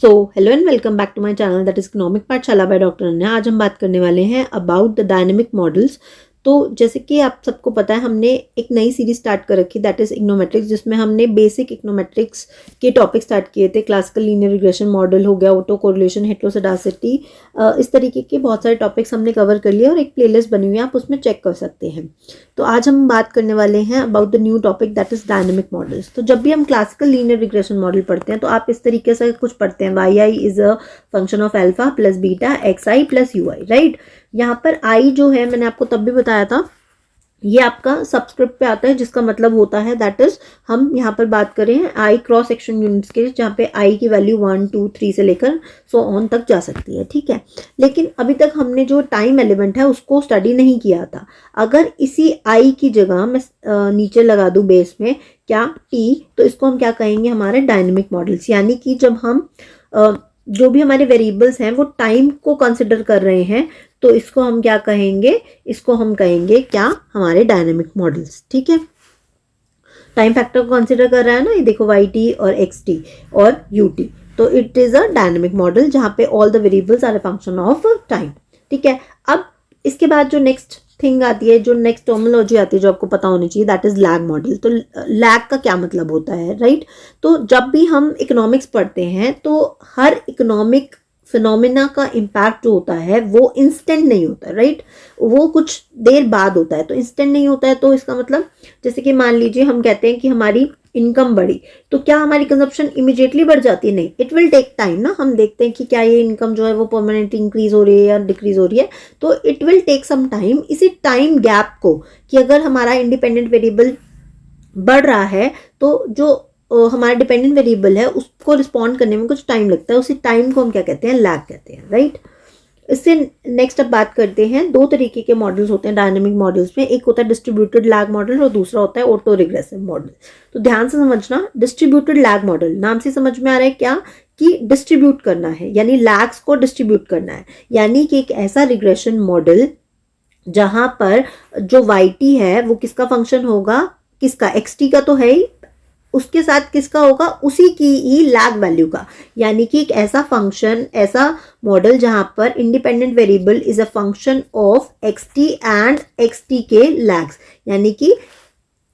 So hello and welcome back to my channel that is economic Pathshala by doctor Ananya. आज हम बात करने वाले हैं अबाउट द डायनेमिक मॉडल्स। तो जैसे कि आप सबको पता है, हमने एक नई सीरीज स्टार्ट कर रखी दैट इज इकोनोमेट्रिक्स, जिसमें हमने बेसिक इकोनोमेट्रिक्स के टॉपिक स्टार्ट किए थे। क्लासिकल लीनियर रिग्रेशन मॉडल हो गया, ऑटो कोरिलेशन, हेटेरोसेडासिटी, इस तरीके के बहुत सारे टॉपिक्स हमने कवर कर लिए और एक प्लेलिस्ट बनी हुई है, आप उसमें चेक कर सकते हैं। तो आज हम बात करने वाले हैं about the new topic that is dynamic models. तो जब भी हम क्लासिकल लीनियर रिग्रेशन मॉडल पढ़ते हैं तो आप इस तरीके से कुछ पढ़ते हैं, Y I is a function of alpha plus beta X I plus U I, right. यहाँ पर आई जो है, मैंने आपको तब भी बताया था, ये आपका सबस्क्रिप्ट पे आता है, जिसका मतलब होता है दैट इज, हम यहाँ पर बात करें आई क्रॉस सेक्शन यूनिट्स के, जहाँ पे आई की वैल्यू 1 2 3 से लेकर सो ऑन तक जा सकती है, ठीक है। लेकिन अभी तक हमने जो टाइम एलिमेंट है उसको स्टडी नहीं किया था। अगर इसी आई की जगह मैं नीचे लगा दूं बेस में क्या टी, तो इसको हम क्या कहेंगे, हमारे डायनेमिक मॉडल्स। यानी कि जब हम जो भी हमारे वेरिएबल्स हैं वो टाइम को कंसिडर कर रहे हैं, तो इसको हम क्या कहेंगे, इसको हम कहेंगे क्या, हमारे डायनेमिक मॉडल्स, ठीक है। टाइम फैक्टर को कंसिडर कर रहा है ना, ये देखो वाई टी और एक्स टी और यू टी, तो it is a dynamic model जहां पे all the variables are a function of time, ठीक है। अब इसके बाद जो नेक्स्ट थिंग आती है, जो नेक्स्ट टर्मिनोलॉजी आती है जो आपको पता होनी चाहिए, दैट इज लैग मॉडल। तो लैग का क्या मतलब होता है, राइट। तो जब भी हम इकोनॉमिक्स पढ़ते हैं तो हर इकोनॉमिक फिनोमिना का इम्पैक्ट जो होता है वो इंस्टेंट नहीं होता, राइट। वो कुछ देर बाद होता है। तो इंस्टेंट नहीं होता है तो इसका मतलब, जैसे कि मान लीजिए हम कहते हैं कि हमारी इनकम बढ़ी, तो क्या हमारी कंजप्शन इमीडिएटली बढ़ जाती है? नहीं, इट विल टेक टाइम ना। हम देखते हैं कि क्या ये इनकम जो है वो परमानेंटली इंक्रीज हो रही है या डिक्रीज हो रही है, तो it will take some time. इसी टाइम गैप को, कि अगर हमारा इंडिपेंडेंट वेरिएबल बढ़ रहा है तो जो हमारा डिपेंडेंट वेरिएबल है उसको रिस्पॉन्ड करने में कुछ टाइम लगता है, उसी टाइम को हम क्या कहते हैं, लैग कहते हैं, राइट। इससे नेक्स्ट अब बात करते हैं, दो तरीके के मॉडल्स होते हैं डायनेमिक मॉडल्स में। एक होता है डिस्ट्रीब्यूटेड लैग मॉडल और दूसरा होता है ऑटो रिग्रेसिव मॉडल। तो ध्यान से समझना, डिस्ट्रीब्यूटेड लैग मॉडल नाम से समझ में आ रहा है क्या, कि डिस्ट्रीब्यूट करना है, यानी लैग्स को डिस्ट्रीब्यूट करना है। यानी कि एक ऐसा रिग्रेशन मॉडल जहां पर जो वाई टी है वो किसका फंक्शन होगा, किसका, एक्स टी का तो है ही, उसके साथ किसका होगा, उसी की ही लैग वैल्यू का। यानी कि एक ऐसा फंक्शन, ऐसा मॉडल जहां पर independent variable is a function of x T and x T के लैग्स। यानी कि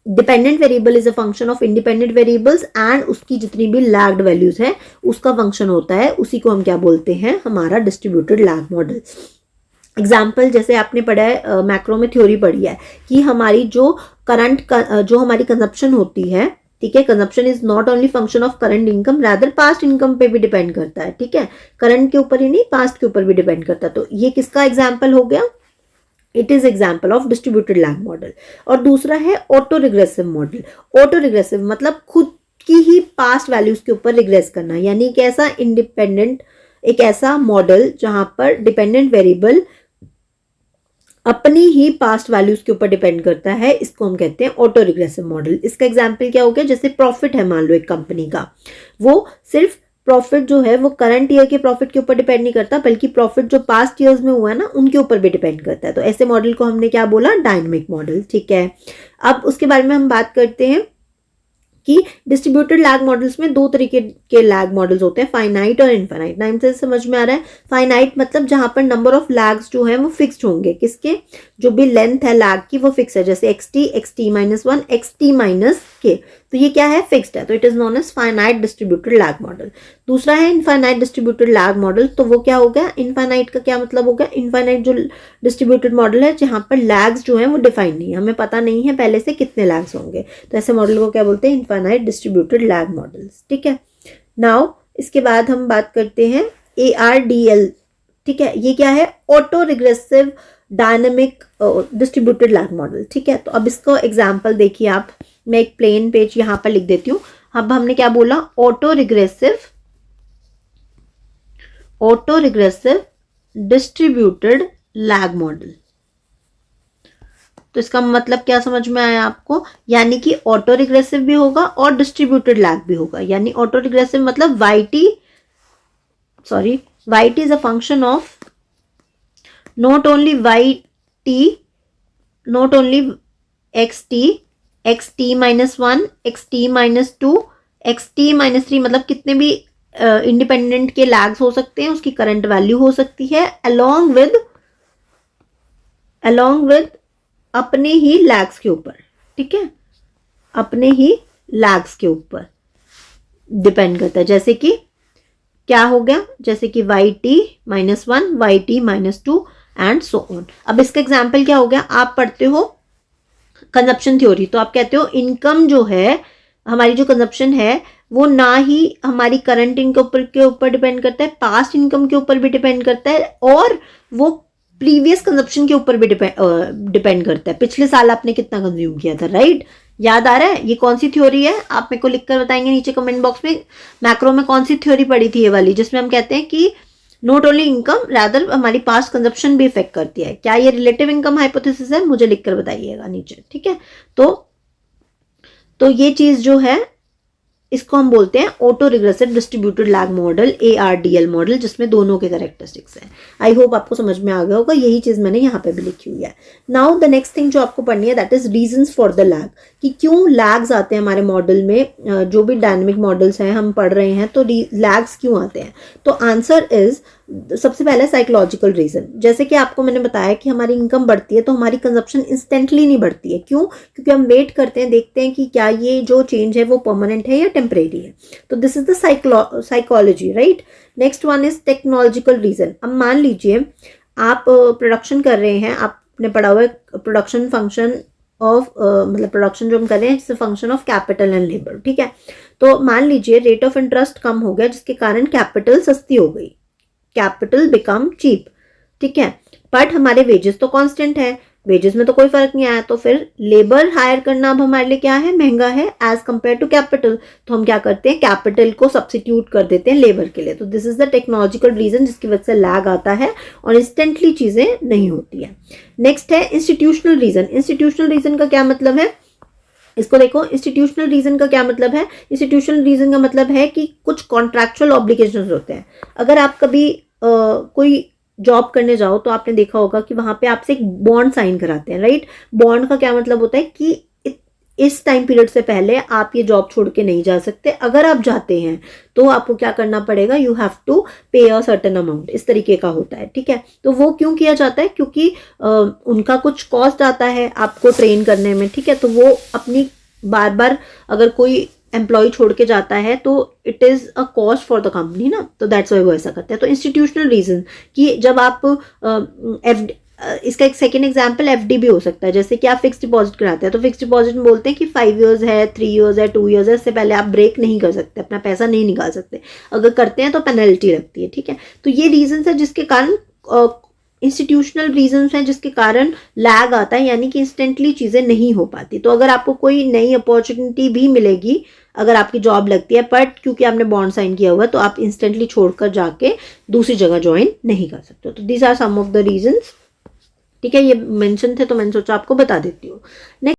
dependent variable is a function of independent variables and उसकी जितनी भी लैग्ड वैल्यूज है उसका फंक्शन होता है, उसी को हम क्या बोलते हैं, हमारा डिस्ट्रीब्यूटेड लैग मॉडल। एग्जाम्पल जैसे आपने पढ़ा है, मैक्रो में थ्योरी पढ़ी है कि हमारी जो करंट जो हमारी कंजप्शन होती है, ठीक है, consumption is not only function of current income, rather past income पे भी डिपेंड करता है, ठीक है। करंट के ऊपर ही नहीं, पास्ट के ऊपर भी डिपेंड करता है। तो ये किसका एग्जाम्पल हो गया, it is example of distributed lag model. और दूसरा है auto regressive model. Auto regressive मतलब खुद की ही पास्ट वैल्यूज के ऊपर रिग्रेस करना, यानी एक ऐसा इंडिपेंडेंट, एक ऐसा मॉडल जहां पर डिपेंडेंट वेरिएबल अपनी ही पास्ट वैल्यूज के ऊपर डिपेंड करता है, इसको हम कहते हैं ऑटो रिग्रेसिव मॉडल। इसका एग्जांपल क्या हो गया, जैसे प्रॉफिट है मान लो एक कंपनी का, वो सिर्फ प्रॉफिट जो है वो करंट ईयर के प्रॉफिट के ऊपर डिपेंड नहीं करता, बल्कि प्रॉफिट जो पास्ट ईयर्स में हुआ है ना उनके ऊपर भी डिपेंड करता है। तो ऐसे मॉडल को हमने क्या बोला, डायनेमिक मॉडल, ठीक है। अब उसके बारे में हम बात करते हैं कि डिस्ट्रीब्यूटेड लैग मॉडल्स में दो तरीके के लैग मॉडल्स होते हैं, फाइनाइट और इनफाइनाइट। नाम से समझ में आ रहा है, फाइनाइट मतलब जहां पर नंबर ऑफ लैग्स जो है वो फिक्स्ड होंगे, किसके, जो भी लेंथ है लैग की वो फिक्स है, जैसे X T minus one, X T minus K, तो ये क्या है, फिक्स्ड है। तो it is known as finite distributed lag model. दूसरा है इनफाइनाइट डिस्ट्रीब्यूटेड लैग मॉडल। तो वो क्या हो गया, इनफाइनाइट का क्या मतलब हो गया, इनफाइनाइट जो डिस्ट्रीब्यूटेड मॉडल है जहां पर लैग्स जो है वो डिफाइंड नहीं है, हमें पता नहीं है पहले से कितने लैग्स होंगे, तो ऐसे मॉडल को क्या बोलते हैं, इनफाइनाइट डिस्ट्रीब्यूटेड लैग मॉडल्स, ठीक है। नाउ इसके बाद हम बात करते हैं ARDL, ठीक है। ये क्या है, auto regressive dynamic distributed lag model, ठीक है। तो अब इसको एग्जांपल देखिए आप, मैं एक प्लेन पेज यहां पर लिख देती हूँ। अब हमने क्या बोला, auto regressive distributed lag model. तो इसका मतलब क्या समझ में आया आपको, यानी कि ऑटो रिग्रेसिव भी होगा और डिस्ट्रीब्यूटेड लैग भी होगा। यानी ऑटो रिग्रेसिव मतलब yt is a function of not only yt, not only xt minus 1, xt minus 2, xt minus 3, मतलब कितने भी इंडिपेंडेंट के लैग्स हो सकते हैं, उसकी करंट वैल्यू हो सकती है, अलोंग विद अपने ही लैग्स के ऊपर, ठीक है, अपने ही लैग्स के ऊपर डिपेंड करता है। जैसे कि क्या हो गया, जैसे कि y_1, y_2 and so on. अब इसका एग्जाम्पल क्या हो गया, आप पढ़ते हो कंजप्शन थ्योरी, तो आप कहते हो इनकम जो है, हमारी जो कंजप्शन है वो ना ही हमारी करंट इनकम के ऊपर डिपेंड करता है, पास्ट इनकम के ऊपर भी डिपेंड करता है, और वो प्रीवियस कंजप्शन के ऊपर भी डिपेंड करता है, पिछले साल आपने कितना कंज्यूम किया था, राइट। याद आ रहा है ये कौन सी थ्योरी है, आप मेरे को लिखकर बताएंगे नीचे कमेंट बॉक्स में। मैक्रो में कौन सी थ्योरी पढ़ी थी ये वाली, जिसमें हम कहते हैं कि नॉट ओनली इनकम रैदर हमारी पास्ट कंजप्शन भी इफेक्ट करती है। क्या ये रिलेटिव इनकम हाइपोथेसिस है, मुझे लिखकर बताइएगा नीचे, ठीक है। तो ये चीज जो है इसको हम बोलते हैं auto regressive distributed lag model, ARDL model, जिसमें दोनों के कैरेक्टरिस्टिक्स हैं। आई होप आपको समझ में आ गया होगा, यही चीज मैंने यहाँ पे भी लिखी हुई है। नाउ द नेक्स्ट थिंग जो आपको पढ़नी है that is reasons for the lag, कि क्यों लैग्स आते हैं हमारे मॉडल में। जो भी डायनेमिक मॉडल्स हैं हम पढ़ रहे हैं, तो लैग्स क्यों आते हैं, तो आंसर इज सबसे पहले साइकोलॉजिकल रीजन। जैसे कि आपको मैंने बताया कि हमारी इनकम बढ़ती है तो हमारी कंजप्शन इंस्टेंटली नहीं बढ़ती है, क्यों, क्योंकि हम वेट करते हैं, देखते हैं कि क्या ये जो चेंज है वो परमानेंट है या टेम्परेरी है। तो this is the psychology, right. Next one is technological reason. अब मान लीजिए आप प्रोडक्शन कर रहे हैं, आपने पढ़ा हुआ है प्रोडक्शन फंक्शन ऑफ मतलब प्रोडक्शन जो हम कर रहे हैं its function of capital and labour, ठीक है। तो मान लीजिए रेट ऑफ इंटरेस्ट कम हो गया, जिसके कारण कैपिटल सस्ती हो गई, कैपिटल बिकम चीप, ठीक है, बट हमारे वेजेस तो कांस्टेंट है, वेजेस में तो कोई फर्क नहीं आया, तो फिर लेबर हायर करना अब हमारे लिए क्या है, महंगा है एज कंपेयर टू कैपिटल। तो हम क्या करते हैं, कैपिटल को सब्सिट्यूट कर देते हैं लेबर के लिए। तो this is the technological reason जिसकी वजह से लैग आता है और इंस्टेंटली चीजें नहीं होती है। नेक्स्ट है इंस्टीट्यूशनल रीजन। इंस्टीट्यूशनल रीजन का क्या मतलब है, इसको देखो, इंस्टीट्यूशनल रीजन का क्या मतलब है, इंस्टीट्यूशनल रीजन का मतलब है कि कुछ कॉन्ट्रैक्चुअल ऑब्लिगेशंस होते हैं। अगर आप कभी कोई जॉब करने जाओ तो आपने देखा होगा कि वहां पे आपसे एक बॉन्ड साइन कराते हैं, राइट। बॉन्ड का क्या मतलब होता है कि इस टाइम पीरियड से पहले आप ये जॉब छोड़ के नहीं जा सकते, अगर आप जाते हैं तो आपको क्या करना पड़ेगा, यू हैव टू पे अ सर्टेन अमाउंट, इस तरीके का होता है, ठीक है। तो वो क्यों किया जाता है, क्योंकि उनका कुछ कॉस्ट आता है आपको ट्रेन करने में, ठीक है। तो वो अपनी बार बार अगर कोई एम्प्लॉय छोड़ के जाता है तो it is a cost for the company ना, तो दैट्स वाई वो ऐसा करते हैं। तो इंस्टीट्यूशनल रीजन कि जब आप इसका एक सेकेंड एग्जाम्पल FD भी हो सकता है, जैसे कि आप फिक्स डिपॉजिट कराते हैं, तो फिक्स डिपॉजिट में बोलते हैं कि 5 years है, 3 years है, 2 years है, इससे पहले आप ब्रेक नहीं कर सकते, अपना पैसा नहीं निकाल सकते, अगर करते हैं तो पेनल्टी लगती है, ठीक है। तो ये रीजन है जिसके कारण इंस्टीट्यूशनल रीजंस हैं जिसके कारण लैग आता है, यानी कि इंस्टेंटली चीज़ें नहीं हो पाती। तो अगर आपको कोई नई अपॉर्चुनिटी भी मिलेगी, अगर आपकी जॉब लगती है, बट क्योंकि आपने बॉन्ड साइन किया हुआ है तो आप इंस्टेंटली छोड़कर जाके दूसरी जगह ज्वाइन नहीं कर सकते। तो these are some of the reasons, ठीक है, ये मेंशन थे तो मैंने सोचा आपको बता देती हूँ। नेक्स्ट